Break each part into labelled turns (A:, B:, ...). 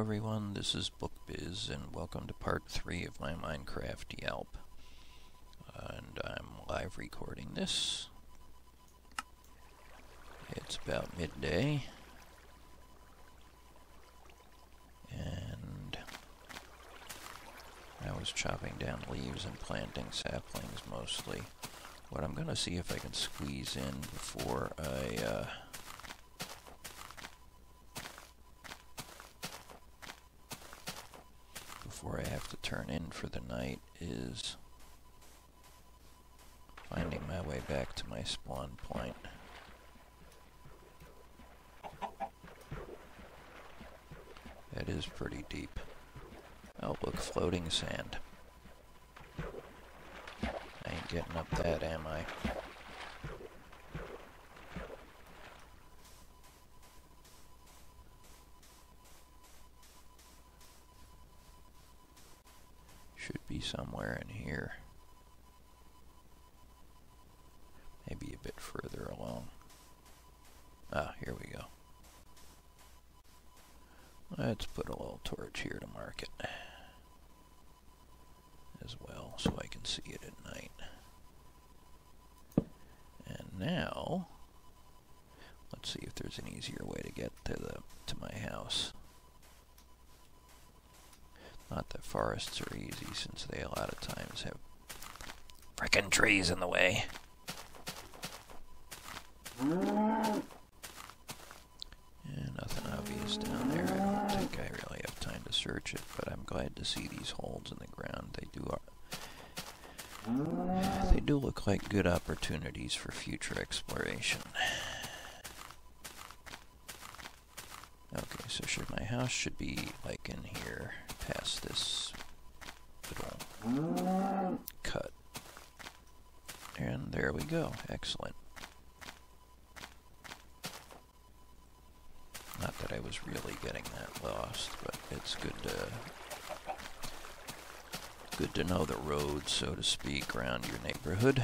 A: everyone, this is BookBiz and welcome to part 3 of my Minecraft YALP. And I'm live recording this. It's about midday. And I was chopping down leaves and planting saplings mostly. What I'm going to see if I can squeeze in before I have to turn in for the night is finding my way back to my spawn point. That is pretty deep. Oh, look, floating sand. I ain't getting up that, am I? Should be somewhere in here. Maybe a bit further along. Ah, here we go. Let's put a little torch here to mark it as well, so I can see it at night. And now, let's see if there's an easier way to get to my house. Not that forests are easy, since they a lot of times have frickin' trees in the way. And nothing obvious down there. I don't think I really have time to search it, but I'm glad to see these holes in the ground. They do look like good opportunities for future exploration. Okay, so my house should be like in here, past this little cut. And there we go. Excellent. Not that I was really getting that lost, but it's good to know the road, so to speak, around your neighborhood.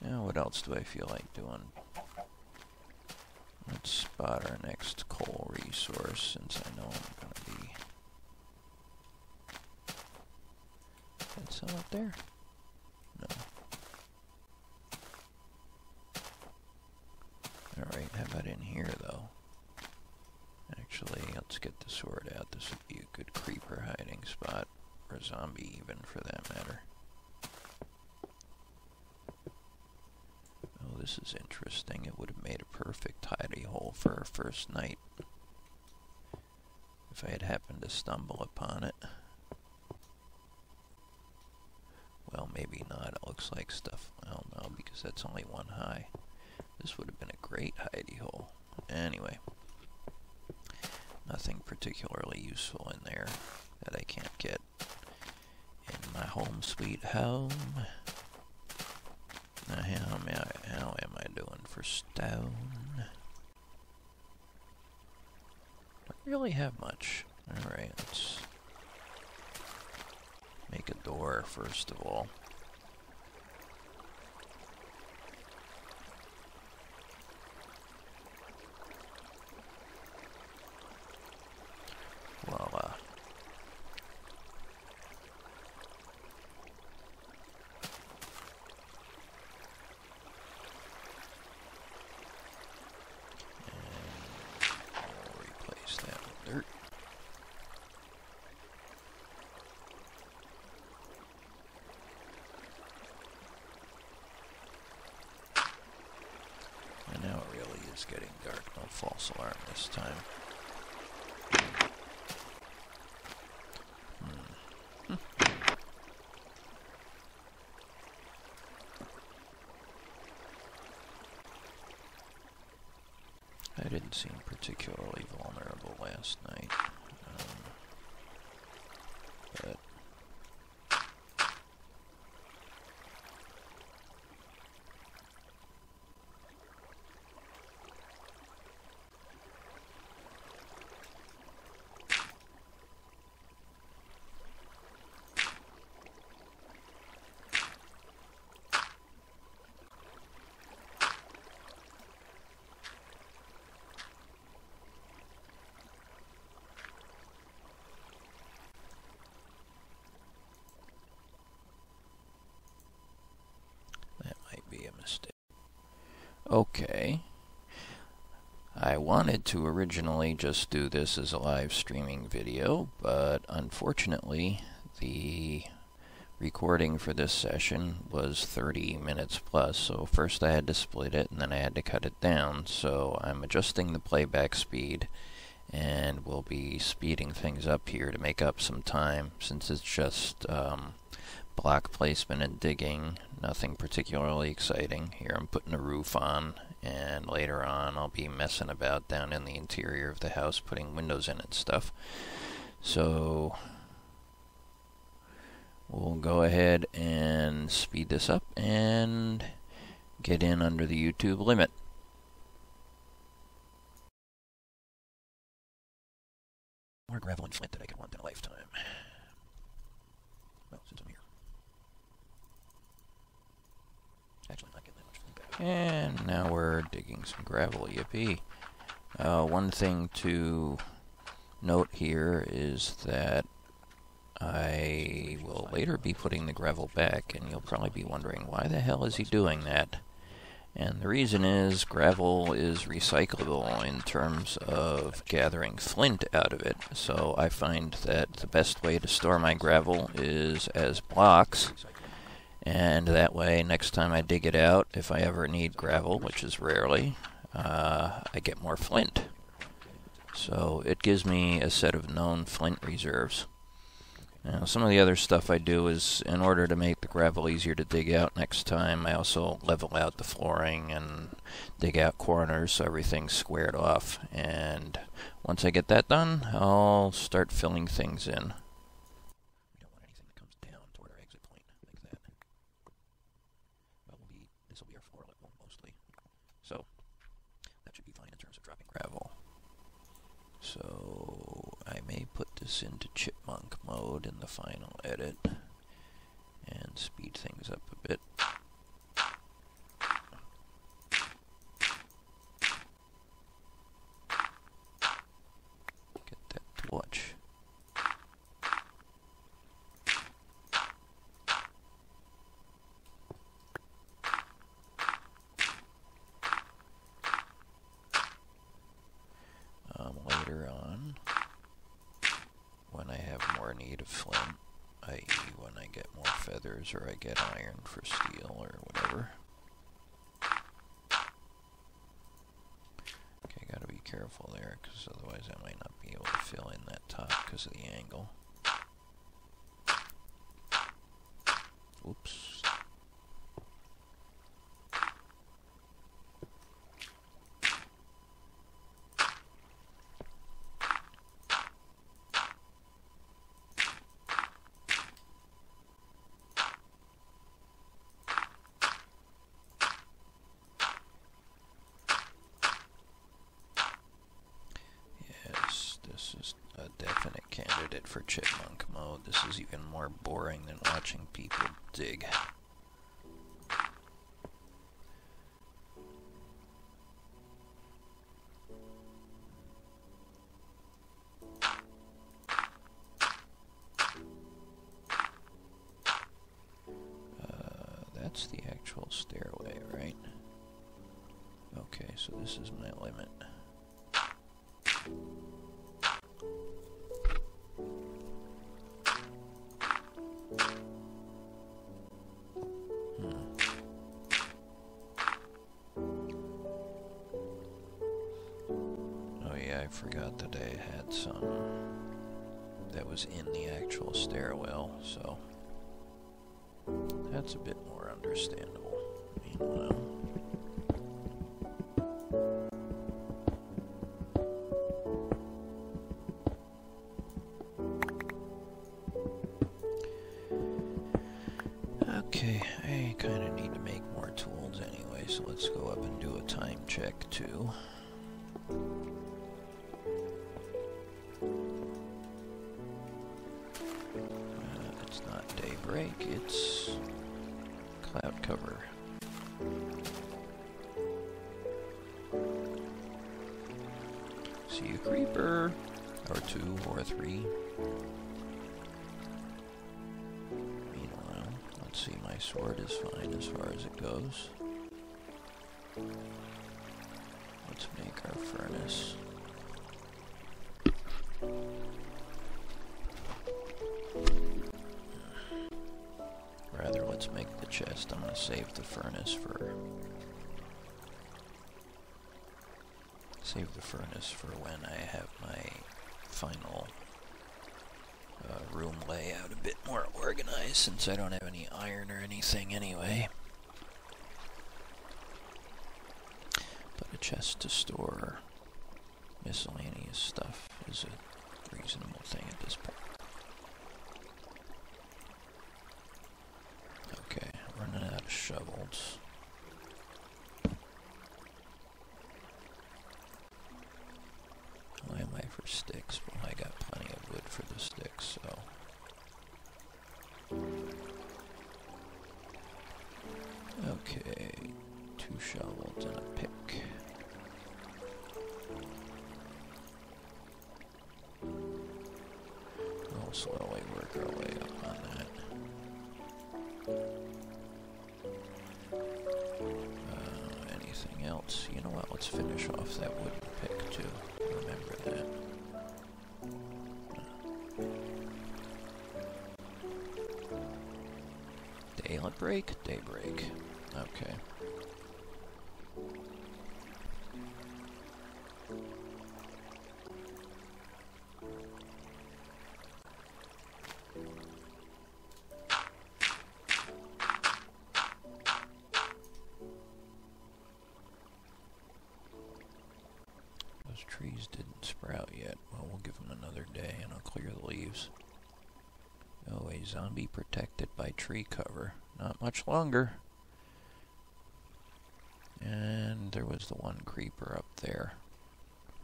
A: Now, what else do I feel like doing? Let's spot our next coal resource, since I know I'm going to be... Is that some up there? No. Alright, how about in here, though? Actually, let's get the sword out. This would be a good creeper hiding spot, or zombie even, for that matter. Oh, this is interesting. It would have made a perfect hidey hole for our first night, if I had happened to stumble upon it. Well, maybe not. It looks like stuff. Well, no, because that's only one high. This would have been a great hidey hole. Anyway, nothing particularly useful in there that I can't get in my home sweet home. Now, how am I doing for stone? Don't really have much. Alright, let's make a door first of all. Voila. Dirt. And now it really is getting dark. No false alarm this time. I didn't seem particularly vulnerable last night, but Okay. I wanted to originally just do this as a live streaming video, but unfortunately the recording for this session was 30 minutes plus, so first I had to split it and then I had to cut it down. So I'm adjusting the playback speed, and we'll be speeding things up here to make up some time, since it's just block placement and digging, nothing particularly exciting. Here I'm putting a roof on, and later on I'll be messing about down in the interior of the house, putting windows in and stuff. So we'll go ahead and speed this up and get in under the YouTube limit. More gravel and flint that I could want in a lifetime. Well, since I'm here. Actually, not getting that much flint back. And now we're digging some gravel, yippee. One thing to note here is that I will later be putting the gravel back, and you'll probably be wondering, why the hell is he doing that? And the reason is, gravel is recyclable in terms of gathering flint out of it. So I find that the best way to store my gravel is as blocks, and that way next time I dig it out, if I ever need gravel, which is rarely, I get more flint. So it gives me a set of known flint reserves. Now, some of the other stuff I do is, in order to make the gravel easier to dig out next time, I also level out the flooring and dig out corners so everything's squared off. And once I get that done, I'll start filling things in. We don't want anything that comes down toward our exit point like that. Well, this will be our floor level mostly. So that should be fine in terms of dropping gravel. So I may put this into chipmunk mode in the final edit and speed things up a bit. Get that to watch. Later on, when I have more need of flint, i.e. when I get more feathers or I get iron for steel or whatever. Okay, gotta be careful there, because otherwise I might not be able to fill in that top because of the angle. Oops. This is a definite candidate for chipmunk mode. This is even more boring than watching people dig. That's the actual stairway, right? Okay, so this is my limit. I forgot that I had some that was in the actual stairwell, so that's a bit more understandable. Meanwhile, okay, I kind of need to make more tools anyway, so let's go up and do a time check too. It's not daybreak, it's cloud cover. See a creeper, or two, or three. Meanwhile, let's see, my sword is fine as far as it goes. Let's make our furnace. Rather, let's make the chest. I'm going to save the furnace for... Save the furnace for when I have my final room layout a bit more organized, since I don't have any iron or anything anyway. But a chest to store miscellaneous stuff is a reasonable thing at this point. Okay, running out of shovels. Why am I for sticks? Well, I got plenty of wood for the sticks, so... Okay, 2 shovels and a pick. We'll slowly work our way up on that. Anything else? You know what, let's finish off that wooden pick too. Remember that. Daylight break? Daybreak. Okay. Those trees didn't sprout yet. Well, we'll give them another day and I'll clear the leaves. Oh, a zombie protected by tree cover. Not much longer. And there was the one creeper up there,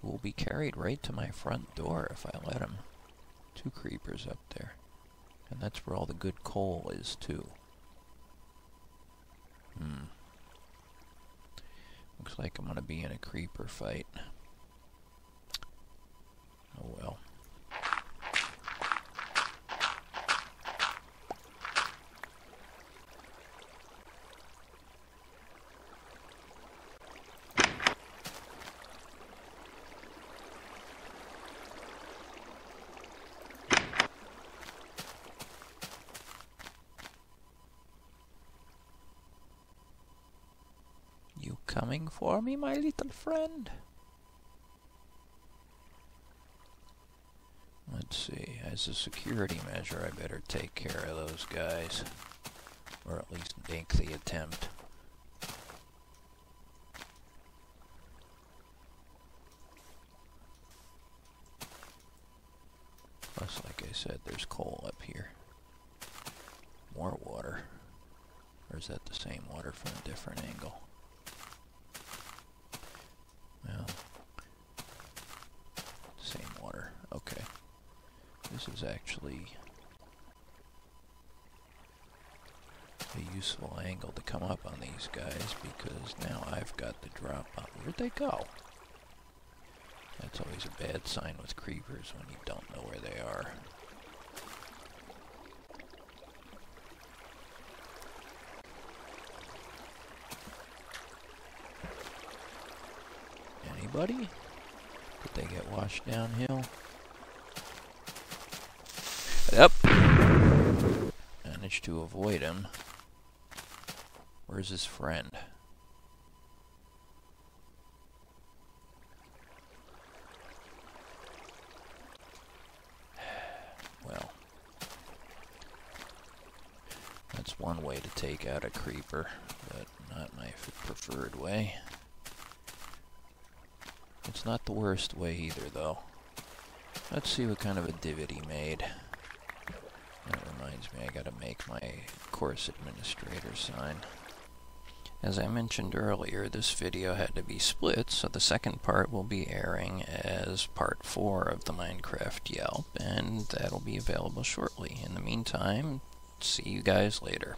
A: who will be carried right to my front door if I let him. 2 creepers up there. And that's where all the good coal is, too. Looks like I'm gonna be in a creeper fight. Oh well. You coming for me, my little friend? Let's see, as a security measure, I better take care of those guys. Or at least make the attempt. Plus, like I said, there's coal up here. More water. Or is that the same water from a different angle? Well, same water. Okay. This is actually a useful angle to come up on these guys, because now I've got the drop on. Where'd they go? That's always a bad sign with creepers when you don't know where they are. Anybody? Did they get washed downhill? Yep. Managed to avoid him. Where's his friend? Well, that's one way to take out a creeper, but not my preferred way. It's not the worst way either, though. Let's see what kind of a divot he made. That reminds me, I gotta make my course administrator sign. As I mentioned earlier, this video had to be split, so the second part will be airing as part 4 of the Minecraft YALP, and that'll be available shortly. In the meantime, see you guys later.